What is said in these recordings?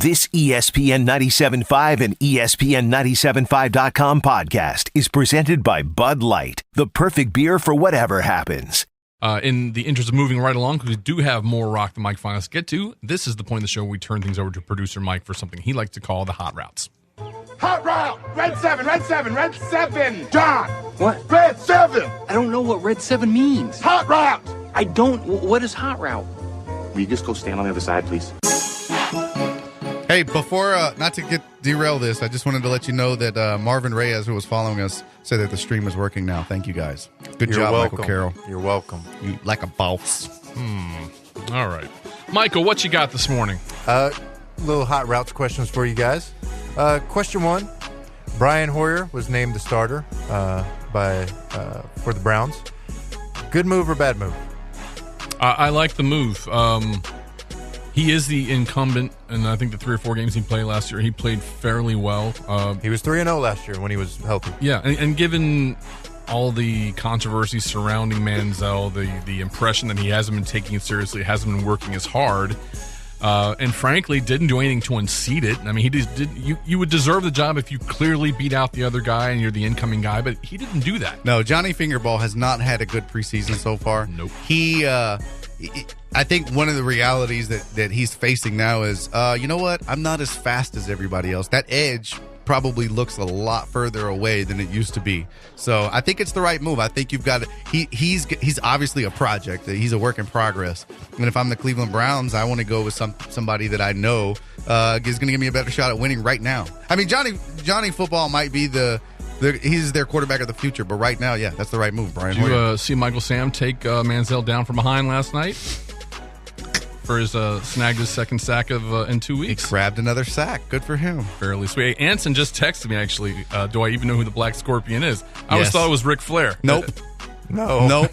This ESPN 97.5 and ESPN 97.5.com podcast is presented by Bud Light, the perfect beer for whatever happens. In the interest of moving right along, because we do have more Rock the Mic finals to get to, this is the point of the show where we turn things over to producer Mike for something he likes to call the hot routes. Hot route! Red 7, red 7, red 7! John! What? Red 7! I don't know what red 7 means. Hot route! I don't. What is hot route? Will you just go stand on the other side, please? Hey, before, not to derail this, I just wanted to let you know that Marvin Reyes, who was following us, said that the stream is working now. Thank you, guys. Good job, welcome. Michael Carrell. You're welcome. You like a boss. All right. Michael, what you got this morning? Little hot routes questions for you guys. Question 1. Brian Hoyer was named the starter for the Browns. Good move or bad move? I like the move. He is the incumbent, and I think the 3 or 4 games he played last year, he played fairly well. He was 3-0 last year when he was healthy. Yeah, and given all the controversy surrounding Manziel, the impression that he hasn't been taking it seriously, hasn't been working as hard, and frankly didn't do anything to unseat it. I mean, you would deserve the job if you clearly beat out the other guy and you're the incoming guy, but he didn't do that. No, Johnny Fingerball has not had a good preseason so far. Nope. I think one of the realities that he's facing now is, you know what? I'm not as fast as everybody else. That edge probably looks a lot further away than it used to be. So I think it's the right move. I think you've got he's obviously a project. He's a work in progress. And if I'm the Cleveland Browns, I want to go with somebody that I know is going to give me a better shot at winning right now. I mean, Johnny Football might be he's their quarterback of the future, but right now, yeah, that's the right move, Brian. Did you see Michael Sam take Manziel down from behind last night for his snagged his second sack in 2 weeks? He grabbed another sack. Good for him. Fairly sweet. Hey, Anson just texted me, actually. Do I even know who the Black Scorpion is? I always thought it was Ric Flair. Nope. No.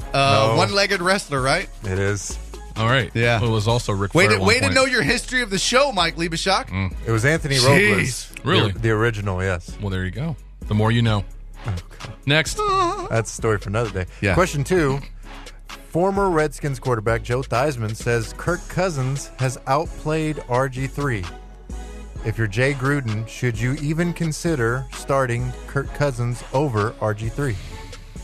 One-legged wrestler, right? It is. All right. Yeah. Well, it was also Ric Flair. Way to know your history of the show, Mike Lebischak. It was Anthony Robles. Really? The original, yes. Well, there you go. The more you know. Okay. Next. That's a story for another day. Yeah. Question 2. Former Redskins quarterback Joe Theismann says Kirk Cousins has outplayed RG3. If you're Jay Gruden, should you even consider starting Kirk Cousins over RG3?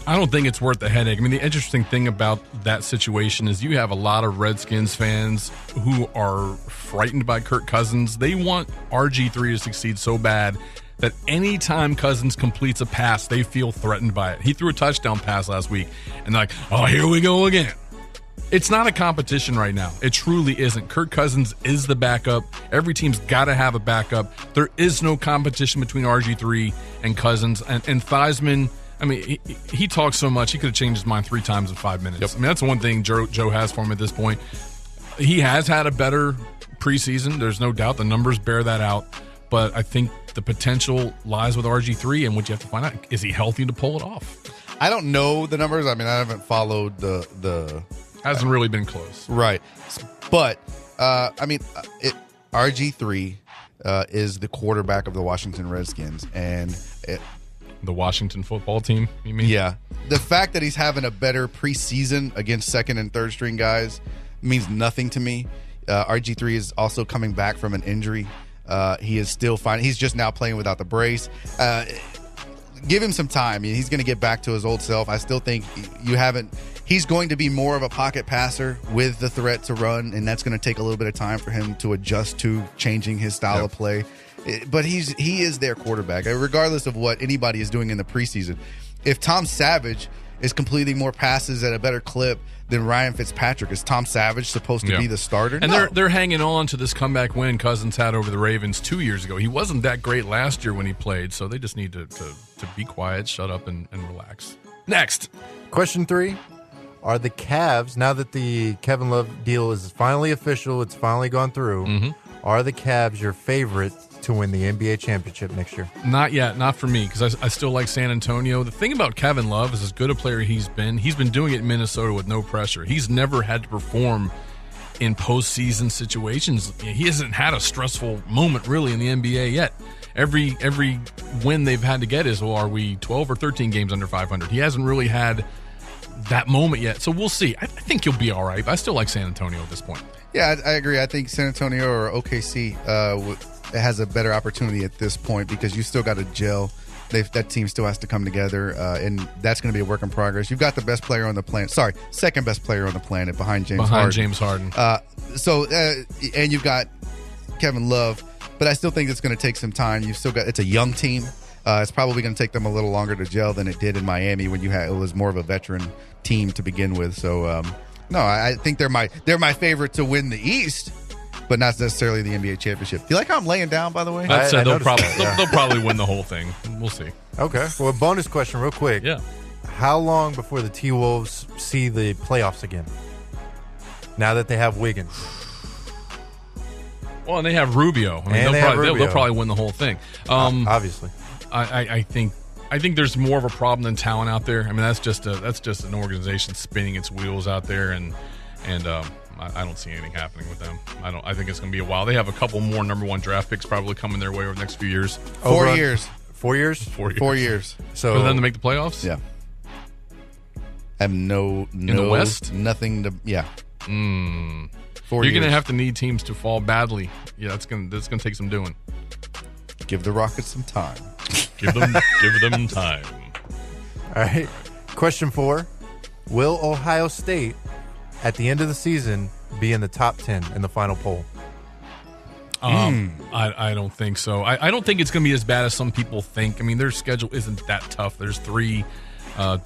I don't think it's worth the headache. I mean, the interesting thing about that situation is you have a lot of Redskins fans who are frightened by Kirk Cousins. They want RG3 to succeed so bad that anytime Cousins completes a pass, they feel threatened by it. He threw a touchdown pass last week, and they're like, oh, here we go again. It's not a competition right now. It truly isn't. Kirk Cousins is the backup. Every team's got to have a backup. There is no competition between RG3 and Cousins. And Theismann, I mean, he talks so much, he could have changed his mind 3 times in 5 minutes. Yep. I mean, that's the one thing Joe has for him at this point. He has had a better preseason. There's no doubt. The numbers bear that out. But I think the potential lies with RG3, and what you have to find out, is he healthy to pull it off? I don't know the numbers. I mean, I haven't followed the hasn't really been close. Right. But, I mean, RG3 is the quarterback of the Washington Redskins. And the Washington football team, you mean? Yeah. The fact that he's having a better preseason against second and third string guys means nothing to me. RG3 is also coming back from an injury. He is still fine. He's just now playing without the brace. Give him some time. I mean, he's going to get back to his old self. I still think he's going to be more of a pocket passer with the threat to run, and that's going to take a little bit of time for him to adjust to changing his style of play. But he is their quarterback, regardless of what anybody is doing in the preseason. If Tom Savage is completing more passes at a better clip than Ryan Fitzpatrick, is Tom Savage supposed to be the starter? And they're hanging on to this comeback win Cousins had over the Ravens 2 years ago. He wasn't that great last year when he played, so they just need to be quiet, shut up, and relax. Next. Question 3. Are the Cavs, now that the Kevin Love deal is finally official, it's finally gone through, are the Cavs your favorite to win the NBA championship next year? Not yet, not for me, because I still like San Antonio. The thing about Kevin Love is, as good a player he's been doing it in Minnesota with no pressure. He's never had to perform in postseason situations. He hasn't had a stressful moment really in the NBA yet. Every win they've had to get is, well, are we 12 or 13 games under 500? He hasn't really had that moment yet. So we'll see. I think you'll be all right. But I still like San Antonio at this point. Yeah, I agree. I think San Antonio or OKC has a better opportunity at this point because you still got to gel. That team still has to come together, and that's going to be a work in progress. You've got the best player on the planet. Sorry, second best player on the planet behind James Harden. And you've got Kevin Love, but I still think it's going to take some time. It's a young team. It's probably going to take them a little longer to gel than it did in Miami when it was more of a veteran team to begin with. So no, I think they're my favorite to win the East, but not necessarily the NBA championship. Do you like how I'm laying down, by the way? That said, they'll probably win the whole thing. We'll see. Okay. Well, a bonus question real quick. Yeah. How long before the T-Wolves see the playoffs again? Now that they have Wiggins. Well, and they have Rubio. They'll probably win the whole thing. Obviously. I think there's more of a problem than talent out there. I mean, that's just an organization spinning its wheels out there, and I don't see anything happening with them. I think it's going to be a while. They have a couple more number 1 draft picks probably coming their way over the next few years. 4 years. 4 years? 4 years. So for them to make the playoffs? Yeah. I have no in the West? Nothing to 4 You're years. going to have to need teams to fall badly. Yeah, that's going to take some doing. Give the Rockets some time. Give them time. All right. Question 4. Will Ohio State at the end of the season be in the top 10 in the final poll? I don't think so. I don't think it's going to be as bad as some people think. I mean, their schedule isn't that tough. There's 3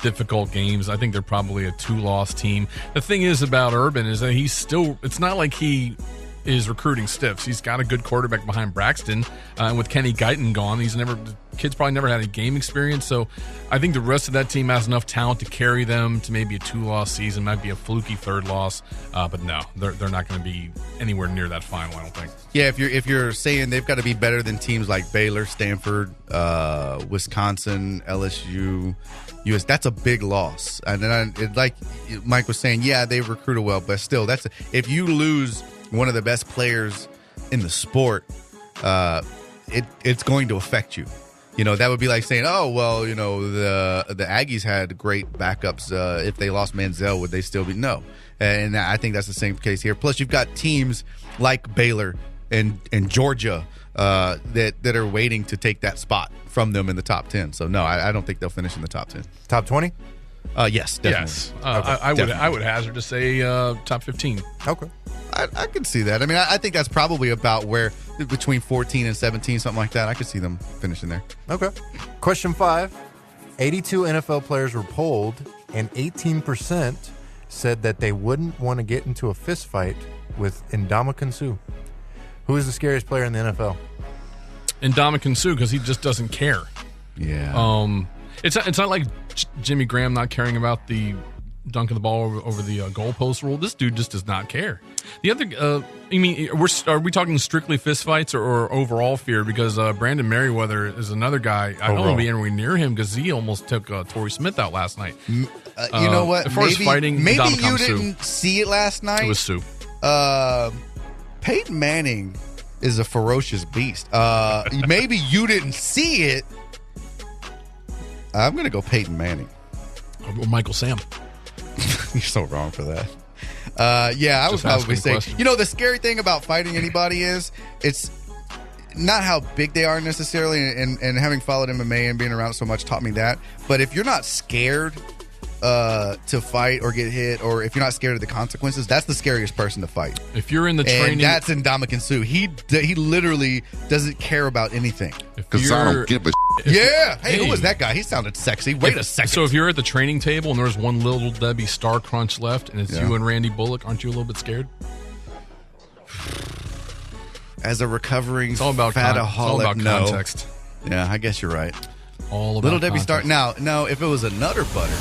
difficult games. I think they're probably a 2-loss team. The thing is about Urban is that it's not like he is recruiting stiffs. He's got a good quarterback behind Braxton, and with Kenny Guyton gone, the kid's probably never had any game experience. So I think the rest of that team has enough talent to carry them to maybe a 2-loss season, might be a fluky 3rd loss. But no, they're not going to be anywhere near that final, I don't think. Yeah, if you're saying they've got to be better than teams like Baylor, Stanford, Wisconsin, LSU, US, that's a big loss. And then like Mike was saying, yeah, they recruited well, but still, if you lose one of the best players in the sport, it's going to affect you. That would be like saying, oh, well, the Aggies had great backups. If they lost Manziel, would they still be? No. And I think that's the same case here. Plus, you've got teams like Baylor and Georgia that are waiting to take that spot from them in the top 10. So, no, I don't think they'll finish in the top 10. Top 20? Yes, definitely. Yes. I would hazard to say top 15. Okay. I could see that. I mean, I think that's probably about where between 14 and 17, something like that. I could see them finishing there. Okay. Question 5. 82 NFL players were polled, and 18% said that they wouldn't want to get into a fist fight with Ndamukong Suh. Who is the scariest player in the NFL? Ndamukong Suh, because he just doesn't care. Yeah. It's not like Jimmy Graham not caring about the dunking the ball over the goalpost rule. This dude just does not care. The other, are we talking strictly fistfights or overall fear? Because Brandon Merriweather is another guy. I don't want to be anywhere near him because he almost took Torrey Smith out last night. You know what? As far as fighting, maybe Ndamukong you didn't see it last night. It was Sue. Peyton Manning is a ferocious beast. Maybe you didn't see it. I'm going to go Peyton Manning. Or Michael Sam. You're so wrong for that. I would probably say, the scary thing about fighting anybody is it's not how big they are necessarily, and having followed MMA and being around so much taught me that. But if you're not scared to fight or get hit, or if you're not scared of the consequences, that's the scariest person to fight. If you're in the training, and that's Ndamukong Suh. He literally doesn't care about anything. Because I don't give a yeah. Hey, who was that guy? He sounded sexy. Wait a second. So if you're at the training table and there's one little Debbie Star Crunch left, and it's you and Randy Bullock, aren't you a little bit scared? As a recovering it's all about context. Yeah, I guess you're right. All about little Debbie context. Star. Now, if it was a Nutter Butter.